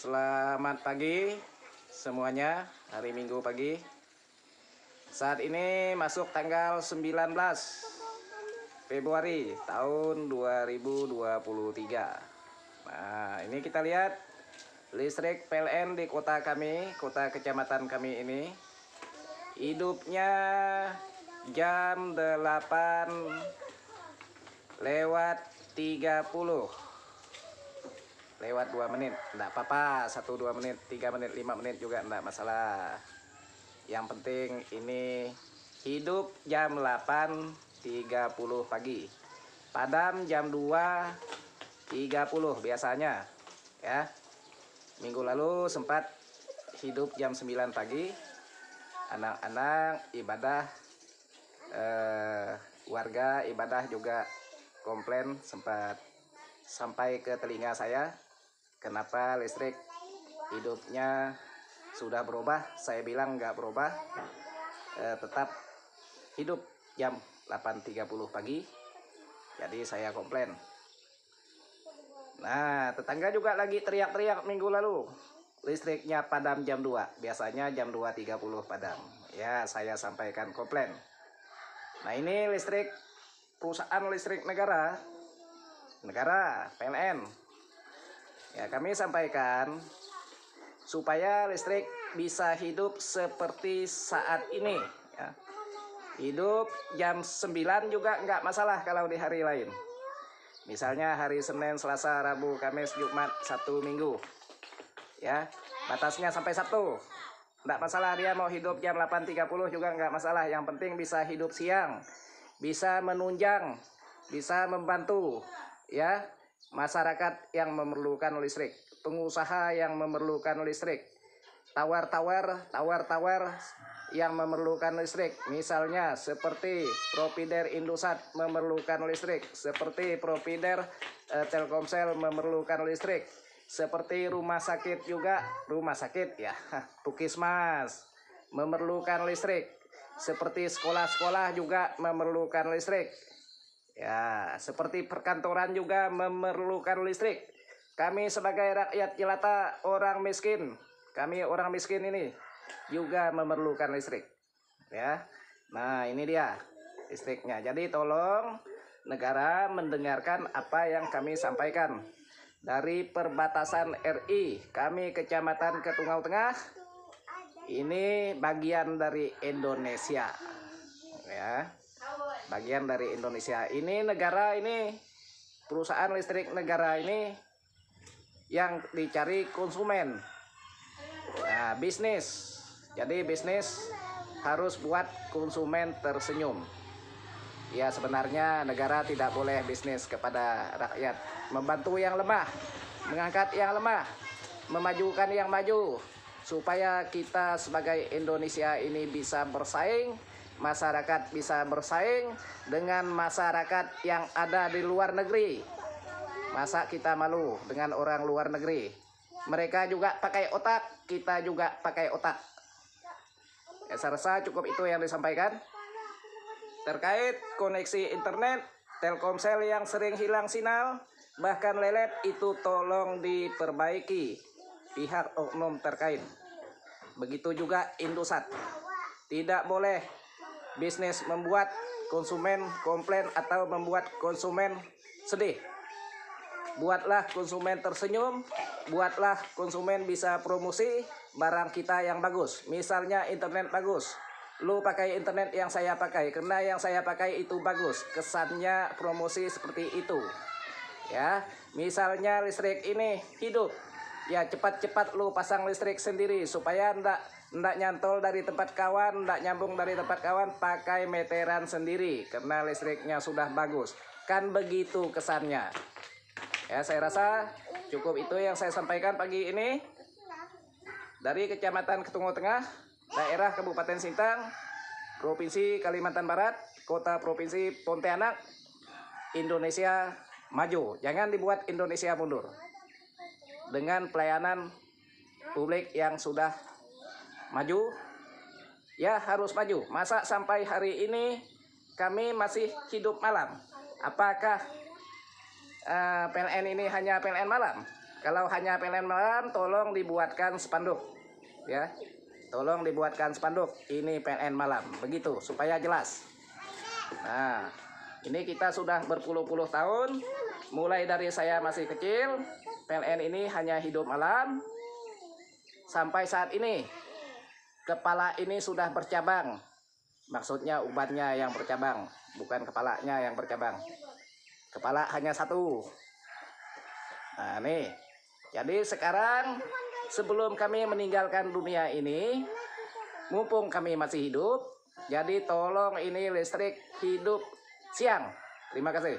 Selamat pagi semuanya, hari Minggu pagi. Saat ini masuk tanggal 19 Februari tahun 2023. Nah, ini kita lihat listrik PLN di kota kami, kota kecamatan kami ini. Hidupnya jam 8:30. Lewat 2 menit, enggak apa-apa, 1-2 menit, 3 menit, 5 menit juga enggak masalah. Yang penting ini hidup jam 8:30 pagi. Padam jam 2:30 biasanya. Ya. Minggu lalu sempat hidup jam 9 pagi. Anak-anak ibadah, warga ibadah juga komplain sempat sampai ke telinga saya. Kenapa listrik hidupnya sudah berubah? Saya bilang nggak berubah, tetap hidup jam 8:30 pagi. Jadi saya komplain. Nah, tetangga juga lagi teriak-teriak minggu lalu. Listriknya padam jam 2. Biasanya jam 2:30 padam. Ya, saya sampaikan komplain. Nah, ini listrik perusahaan listrik negara PLN. Ya, kami sampaikan supaya listrik bisa hidup seperti saat ini. Ya. Hidup jam 9 juga nggak masalah kalau di hari lain. Misalnya hari Senin, Selasa, Rabu, Kamis, Jumat, Sabtu, Minggu. Ya, batasnya sampai Sabtu. Nggak masalah dia mau hidup jam 8:30 juga nggak masalah. Yang penting bisa hidup siang, bisa menunjang, bisa membantu. Ya. Masyarakat yang memerlukan listrik, pengusaha yang memerlukan listrik, tawar-tawar yang memerlukan listrik, misalnya seperti Provider Indosat memerlukan listrik, seperti Provider Telkomsel memerlukan listrik, seperti rumah sakit ya, Puskesmas memerlukan listrik, seperti sekolah-sekolah juga memerlukan listrik. Ya, seperti perkantoran juga memerlukan listrik. Kami sebagai rakyat jelata, orang miskin ini juga memerlukan listrik. Ya. Nah, ini dia listriknya. Jadi tolong negara mendengarkan apa yang kami sampaikan. Dari perbatasan RI, kami Kecamatan Ketungau Tengah, ini bagian dari Indonesia. Ya. Bagian dari Indonesia. Ini negara ini, perusahaan listrik negara ini yang dicari konsumen. Nah, bisnis. Jadi bisnis harus buat konsumen tersenyum. Ya, sebenarnya negara tidak boleh bisnis kepada rakyat. Membantu yang lemah, mengangkat yang lemah, memajukan yang maju. Supaya kita sebagai Indonesia ini bisa bersaing, masyarakat bisa bersaing dengan masyarakat yang ada di luar negeri. Masa kita malu dengan orang luar negeri? Mereka juga pakai otak, kita juga pakai otak. Ya, saya rasa cukup itu yang disampaikan. Terkait koneksi internet, Telkomsel yang sering hilang sinyal, bahkan lelet, itu tolong diperbaiki pihak oknum terkait. Begitu juga Indosat. Tidak boleh bisnis membuat konsumen komplain atau membuat konsumen sedih. Buatlah konsumen tersenyum, buatlah konsumen bisa promosi barang kita yang bagus. Misalnya internet bagus, lu pakai internet yang saya pakai, karena yang saya pakai itu bagus. Kesannya promosi seperti itu. Ya, misalnya listrik ini hidup, ya cepat-cepat lu pasang listrik sendiri supaya ndak nyantol dari tempat kawan, ndak nyambung dari tempat kawan, pakai meteran sendiri karena listriknya sudah bagus. Kan begitu kesannya. Ya, saya rasa cukup itu yang saya sampaikan pagi ini. Dari Kecamatan Ketungau Tengah, daerah Kabupaten Sintang, Provinsi Kalimantan Barat, Kota Provinsi Pontianak, Indonesia maju. Jangan dibuat Indonesia mundur. Dengan pelayanan publik yang sudah maju, ya harus maju. Masa sampai hari ini kami masih hidup malam? Apakah PLN ini hanya PLN malam? Kalau hanya PLN malam, tolong dibuatkan spanduk, ya. Tolong dibuatkan spanduk. Ini PLN malam, begitu supaya jelas. Nah, ini kita sudah berpuluh-puluh tahun, mulai dari saya masih kecil, PLN ini hanya hidup malam. Sampai saat ini, kepala ini sudah bercabang. Maksudnya ubannya yang bercabang, bukan kepalanya yang bercabang. Kepala hanya satu. Nah, nih. Jadi sekarang sebelum kami meninggalkan dunia ini, mumpung kami masih hidup, jadi tolong ini listrik hidup siang. Terima kasih.